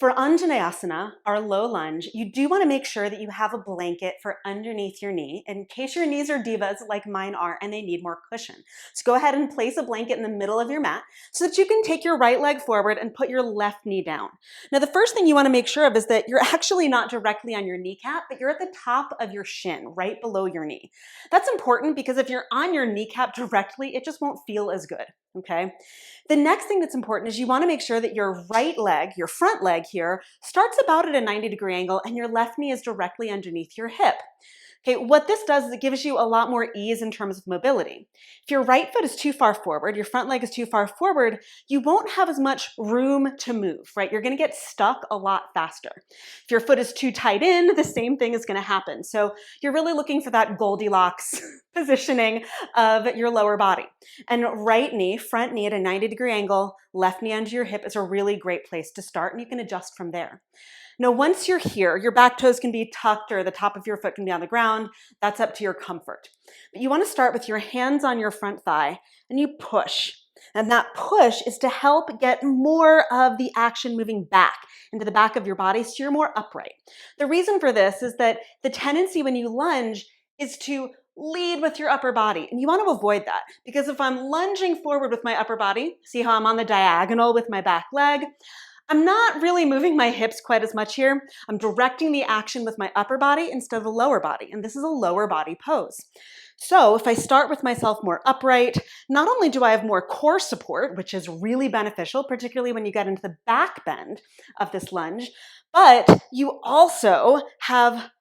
For Anjaneyasana, our low lunge, you do want to make sure that you have a blanket for underneath your knee in case your knees are divas like mine are and they need more cushion. So go ahead and place a blanket in the middle of your mat so that you can take your right leg forward and put your left knee down. Now, the first thing you want to make sure of is that you're actually not directly on your kneecap, but you're at the top of your shin, right below your knee. That's important because if you're on your kneecap directly, it just won't feel as good. Okay. The next thing that's important is you want to make sure that your right leg, your front leg here, starts about at a 90-degree angle and your left knee is directly underneath your hip. Okay, what this does is it gives you a lot more ease in terms of mobility. If your right foot is too far forward, your front leg is too far forward, you won't have as much room to move, right? You're going to get stuck a lot faster. If your foot is too tight in, the same thing is going to happen. So you're really looking for that Goldilocks positioning of your lower body. And right knee, front knee at a 90-degree angle, left knee under your hip is a really great place to start, and you can adjust from there. Now, once you're here, your back toes can be tucked or the top of your foot can be on the ground. That's up to your comfort. But you want to start with your hands on your front thigh and you push. And that push is to help get more of the action moving back into the back of your body so you're more upright. The reason for this is that the tendency when you lunge is to lead with your upper body. And you want to avoid that because if I'm lunging forward with my upper body, see how I'm on the diagonal with my back leg? I'm not really moving my hips quite as much here. I'm directing the action with my upper body instead of the lower body, and this is a lower body pose. So if I start with myself more upright, not only do I have more core support, which is really beneficial, particularly when you get into the back bend of this lunge, but you also have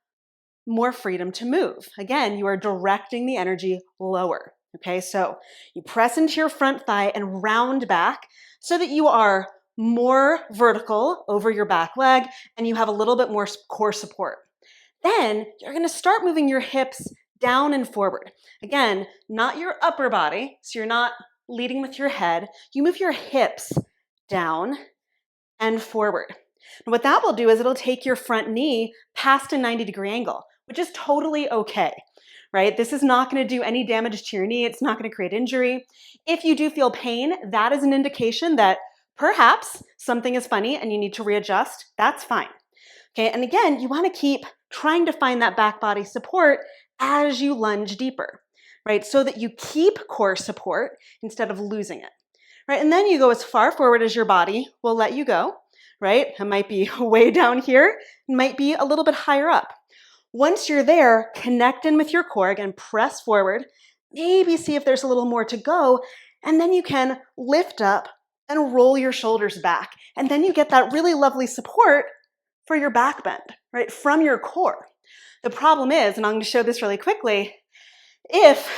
more freedom to move. Again, you are directing the energy lower. Okay, so you press into your front thigh and round back so that you are more vertical over your back leg and you have a little bit more core support. Then you're going to start moving your hips down and forward. Again, not your upper body, so you're not leading with your head. You move your hips down and forward. And what that will do is it'll take your front knee past a 90-degree angle, which is totally okay. Right? This is not going to do any damage to your knee. It's not going to create injury. If you do feel pain, that is an indication that perhaps something is funny and you need to readjust. That's fine. Okay, and again, you want to keep trying to find that back body support as you lunge deeper, right? So that you keep core support instead of losing it, right? And then you go as far forward as your body will let you go, right? It might be way down here, it might be a little bit higher up. Once you're there, connect in with your core, again, press forward, maybe see if there's a little more to go, and then you can lift up and roll your shoulders back. And then you get that really lovely support for your back bend, right, from your core. The problem is, and I'm going to show this really quickly, if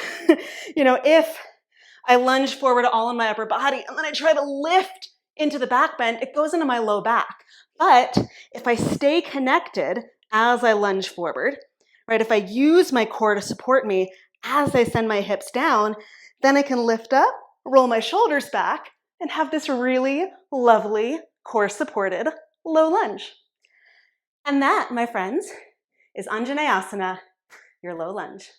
I lunge forward all in my upper body and then I try to lift into the back bend, it goes into my low back. But if I stay connected as I lunge forward, right, if I use my core to support me as I send my hips down, then I can lift up, roll my shoulders back, and have this really lovely core-supported low lunge. And that, my friends, is Anjaneyasana, your low lunge.